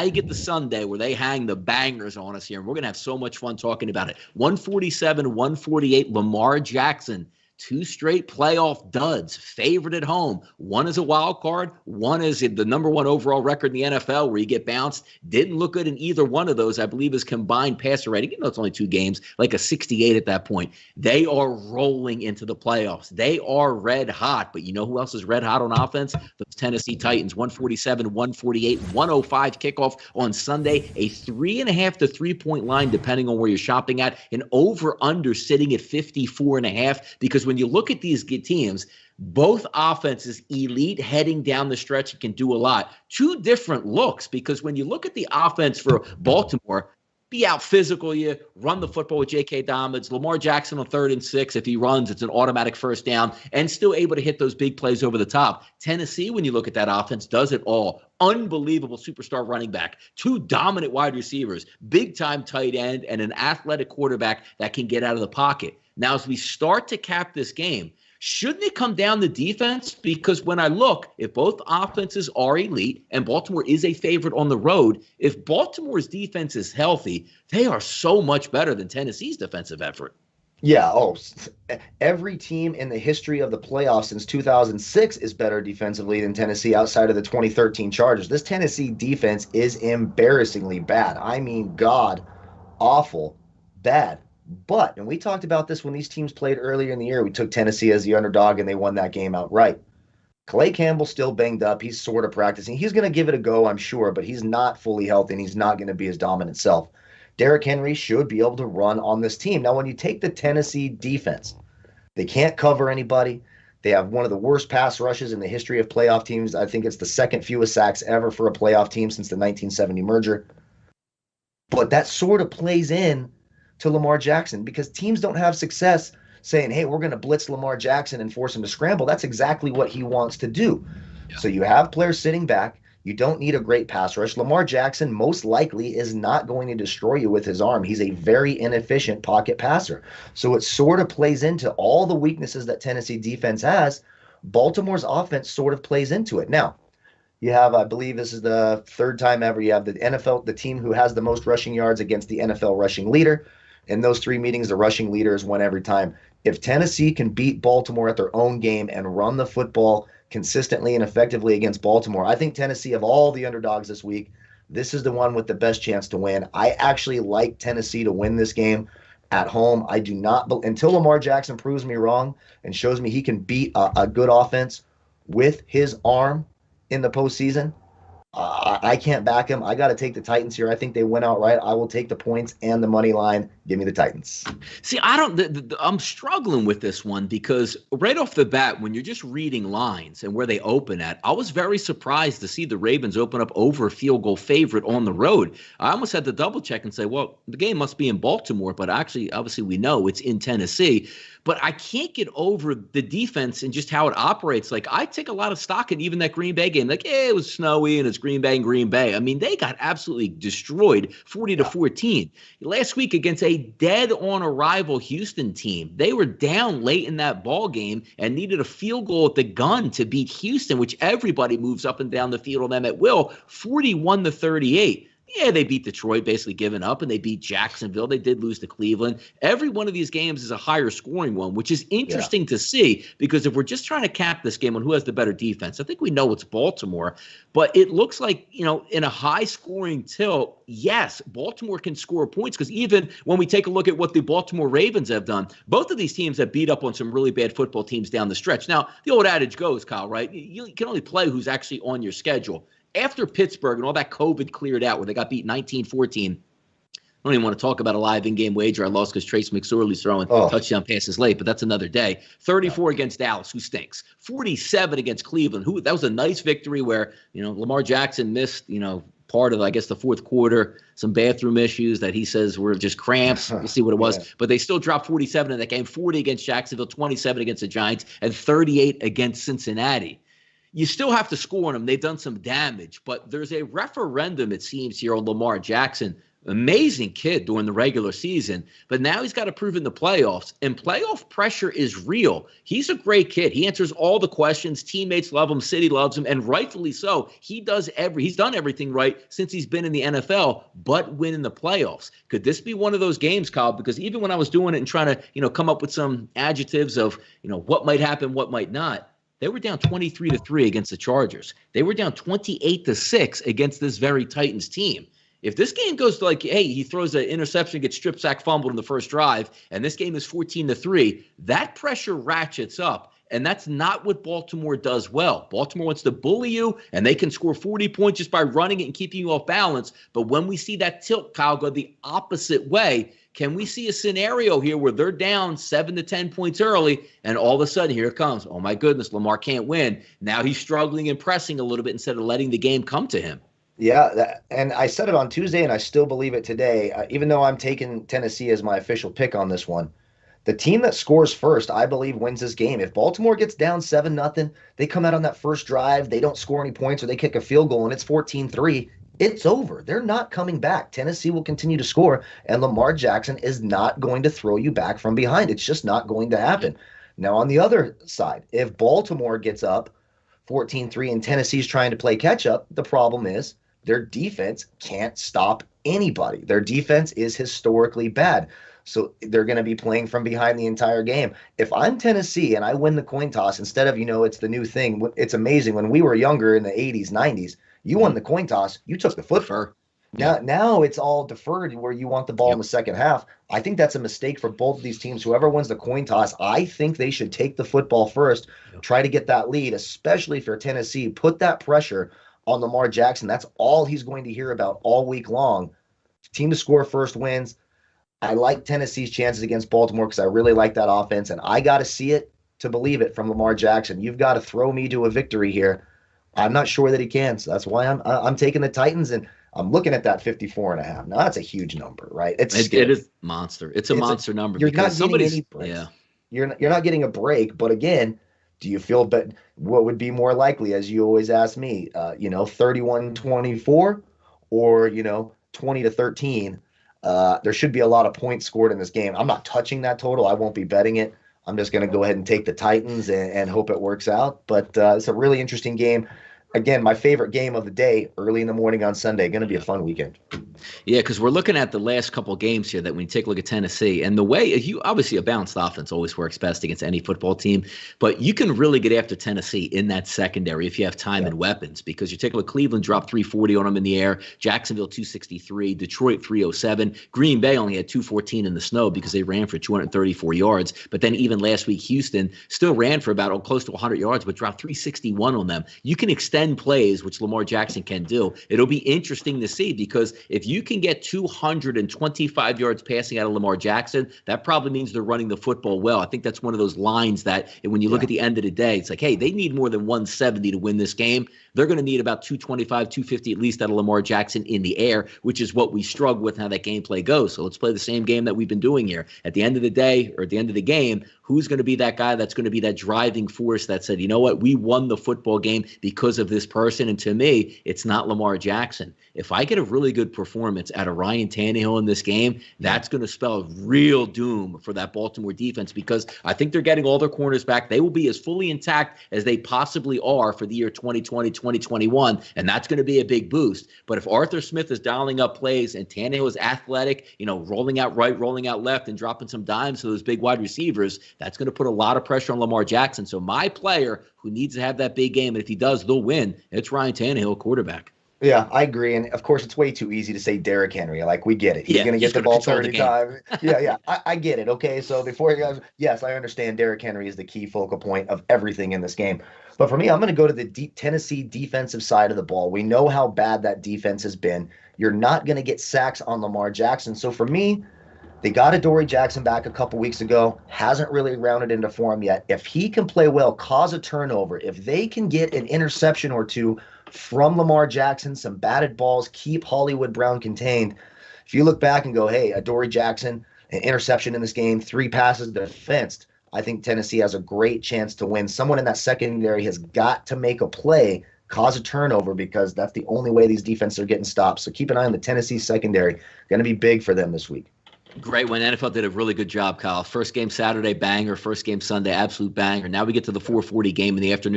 you get the Sunday where they hang the bangers on us here, and we're going to have so much fun talking about it. 147, 148, Lamar Jackson. 2 straight playoff duds, favored at home. One is a wild card. One is the number 1 overall record in the NFL where you get bounced. Didn't look good in either one of those. I believe his combined passer rating, it's only 2 games, like a 68 at that point. They are rolling into the playoffs. They are red hot. But you know who else is red hot on offense? The Tennessee Titans. 147, 148, 105 kickoff on Sunday. A 3.5 to 3-point line, depending on where you're shopping at. An over-under sitting at 54.5, because when you look at these teams, both offenses elite heading down the stretch and can do a lot. 2 different looks, because when you look at the offense for Baltimore, be out physical you, run the football with J.K. Dobbins, Lamar Jackson on 3rd and 6. If he runs, it's an automatic first down, and still able to hit those big plays over the top. Tennessee, when you look at that offense, does it all. Unbelievable superstar running back, 2 dominant wide receivers, big-time tight end, and an athletic quarterback that can get out of the pocket. Now, as we start to cap this game, shouldn't it come down to defense? Because when I look, if both offenses are elite and Baltimore is a favorite on the road, if Baltimore's defense is healthy, they are so much better than Tennessee's defensive effort. Yeah, every team in the history of the playoffs since 2006 is better defensively than Tennessee outside of the 2013 Chargers. This Tennessee defense is embarrassingly bad. I mean, God, awful bad. But, and we talked about this when these teams played earlier in the year, we took Tennessee as the underdog and they won that game outright. Calais Campbell's still banged up. He's sort of practicing. He's going to give it a go, I'm sure, but he's not fully healthy and he's not going to be his dominant self. Derrick Henry should be able to run on this team. Now, when you take the Tennessee defense, they can't cover anybody. They have one of the worst pass rushes in the history of playoff teams. I think it's the 2nd fewest sacks ever for a playoff team since the 1970 merger. But that sort of plays in to Lamar Jackson, because teams don't have success saying, hey, we're going to blitz Lamar Jackson and force him to scramble. That's exactly what he wants to do. Yeah. So you have players sitting back. You don't need a great pass rush. Lamar Jackson most likely is not going to destroy you with his arm. He's a very inefficient pocket passer. So it sort of plays into all the weaknesses that Tennessee defense has. Baltimore's offense sort of plays into it. Now, you have, I believe this is the 3rd time ever, you have the NFL, the team who has the most rushing yards against the NFL rushing leader. In those 3 meetings, the rushing leader has won every time. If Tennessee can beat Baltimore at their own game and run the football consistently and effectively against Baltimore, I think Tennessee, of all the underdogs this week, this is the one with the best chance to win. I actually like Tennessee to win this game at home. I do not, until Lamar Jackson proves me wrong and shows me he can beat a good offense with his arm in the postseason, I can't back him. I got to take the Titans here. I think they win outright. I will take the points and the money line. Give me the Titans. See, I'm struggling with this one, because right off the bat, when you're just reading lines and where they open at, I was very surprised to see the Ravens open up over a field goal favorite on the road. I almost had to double check and say, well, the game must be in Baltimore, but actually, obviously, we know it's in Tennessee. But I can't get over the defense and just how it operates. Like, I take a lot of stock in even that Green Bay game. Like, it was snowy and it's Green Bay and Green Bay. I mean, they got absolutely destroyed 40-14. Last week against a dead-on-arrival Houston team, they were down late in that ball game and needed a field goal at the gun to beat Houston, which everybody moves up and down the field on them at will, 41-38. Yeah, they beat Detroit, basically giving up, and they beat Jacksonville. They did lose to Cleveland. Every one of these games is a higher scoring one, which is interesting to see, because if we're just trying to cap this game on who has the better defense, I think we know it's Baltimore. But it looks like, in a high scoring tilt, yes, Baltimore can score points, because even when we take a look at what the Baltimore Ravens have done, both of these teams have beat up on some really bad football teams down the stretch. Now, the old adage goes, Kyle, right? You can only play who's actually on your schedule. After Pittsburgh and all that COVID cleared out, where they got beat 19-14, I don't even want to talk about a live in-game wager I lost because Trace McSorley's throwing touchdown passes late, but that's another day. 34 against Dallas, who stinks. 47 against Cleveland, that was a nice victory where, Lamar Jackson missed, part of, I guess, the 4th quarter, some bathroom issues that he says were just cramps. We'll see what it was. But they still dropped 47 in that game, 40 against Jacksonville, 27 against the Giants, and 38 against Cincinnati. You still have to score on them. They've done some damage, but there's a referendum, it seems, here on Lamar Jackson. Amazing kid during the regular season, but now he's got to prove in the playoffs, and playoff pressure is real. He's a great kid. He answers all the questions. Teammates love him. City loves him, and rightfully so. He's done everything right since he's been in the NFL, but win in the playoffs. Could this be one of those games, Kyle? Because even when I was doing it and trying to, come up with some adjectives of, what might happen, what might not, they were down 23-3 against the Chargers. They were down 28-6 against this very Titans team. If this game goes to he throws an interception, gets strip sack, fumbled in the first drive, and this game is 14-3, that pressure ratchets up. And that's not what Baltimore does well. Baltimore wants to bully you, and they can score 40 points just by running it and keeping you off balance. But when we see that tilt, Kyle, go the opposite way, can we see a scenario here where they're down 7 to 10 points early, and all of a sudden here it comes? Oh, my goodness, Lamar can't win. Now he's struggling and pressing a little bit instead of letting the game come to him. Yeah, and I said it on Tuesday, and I still believe it today, even though I'm taking Tennessee as my official pick on this one. The team that scores first, I believe, wins this game. If Baltimore gets down 7-0, they come out on that first drive, they don't score any points, or they kick a field goal, and it's 14-3, it's over. They're not coming back. Tennessee will continue to score, and Lamar Jackson is not going to throw you back from behind. It's just not going to happen. Now, on the other side, if Baltimore gets up 14-3 and Tennessee's trying to play catch-up, the problem is their defense can't stop anybody. Their defense is historically bad. So they're going to be playing from behind the entire game. If I'm Tennessee and I win the coin toss, instead of, it's the new thing, it's amazing. When we were younger in the 80s, 90s, you won the coin toss, you took the football. Now it's all deferred where you want the ball in the second half. I think that's a mistake for both of these teams. Whoever wins the coin toss, I think they should take the football first, try to get that lead, especially for Tennessee. Put that pressure on Lamar Jackson. That's all he's going to hear about all week long. Team to score first wins. I like Tennessee's chances against Baltimore because I really like that offense, and I got to see it to believe it from Lamar Jackson. You've got to throw me to a victory here. I'm not sure that he can, so that's why I'm taking the Titans, and I'm looking at that 54.5. Now, that's a huge number, right? It is monster. It's a monster number. You're not getting any breaks. Yeah. You're not getting a break, but again, do you feel what would be more likely, as you always ask me, 31-24 or, 20-13? There should be a lot of points scored in this game. I'm not touching that total. I won't be betting it. I'm just going to go ahead and take the Titans and hope it works out. But it's a really interesting game. Again, my favorite game of the day, early in the morning on Sunday. Going to be a fun weekend. Yeah, because we're looking at the last couple of games here that when you take a look at Tennessee, and the way obviously a balanced offense always works best against any football team, but you can really get after Tennessee in that secondary if you have time and weapons, because you take a look, Cleveland dropped 340 on them in the air, Jacksonville 263, Detroit 307, Green Bay only had 214 in the snow because they ran for 234 yards, but then even last week Houston still ran for about close to 100 yards but dropped 361 on them. You can extend plays, which Lamar Jackson can do. It'll be interesting to see, because if you can get 225 yards passing out of Lamar Jackson, that probably means they're running the football well. I think that's one of those lines that when you look at the end of the day, it's like, hey, they need more than 170 to win this game. They're going to need about 225, 250 at least out of Lamar Jackson in the air, which is what we struggle with how that gameplay goes. So let's play the same game that we've been doing here. At the end of the day, or at the end of the game, who's going to be that guy that's going to be that driving force that said, you know what, we won the football game because of this person? And to me, it's not Lamar Jackson. If I get a really good performance out of Ryan Tannehill in this game, that's going to spell real doom for that Baltimore defense, because I think they're getting all their corners back. They will be as fully intact as they possibly are for the year 2020, 2021, and that's going to be a big boost. But if Arthur Smith is dialing up plays and Tannehill is athletic, rolling out right, rolling out left, and dropping some dimes to those big wide receivers, that's going to put a lot of pressure on Lamar Jackson. So my player who needs to have that big game, and if he does, they'll win, it's Ryan Tannehill, quarterback. Yeah, I agree. And of course, it's way too easy to say Derrick Henry. Like, we get it. He's going to get the ball 30 times. Yeah. I get it. Okay. So before you guys, yes, I understand Derrick Henry is the key focal point of everything in this game. But for me, I'm going to go to the Tennessee defensive side of the ball. We know how bad that defense has been. You're not going to get sacks on Lamar Jackson. So for me, they got Adoree Jackson back a couple weeks ago. Hasn't really rounded into form yet. If he can play well, cause a turnover, if they can get an interception or two from Lamar Jackson, some batted balls, keep Hollywood Brown contained. If you look back and go, hey, Adoree Jackson, an interception in this game, 3 passes defensed, I think Tennessee has a great chance to win. Someone in that secondary has got to make a play cause a turnover, because that's the only way these defenses are getting stopped. So keep an eye on the Tennessee secondary. Going to be big for them this week. Great one. NFL did a really good job, Kyle. First game Saturday, banger. First game Sunday, absolute banger. Now we get to the 4:40 game in the afternoon.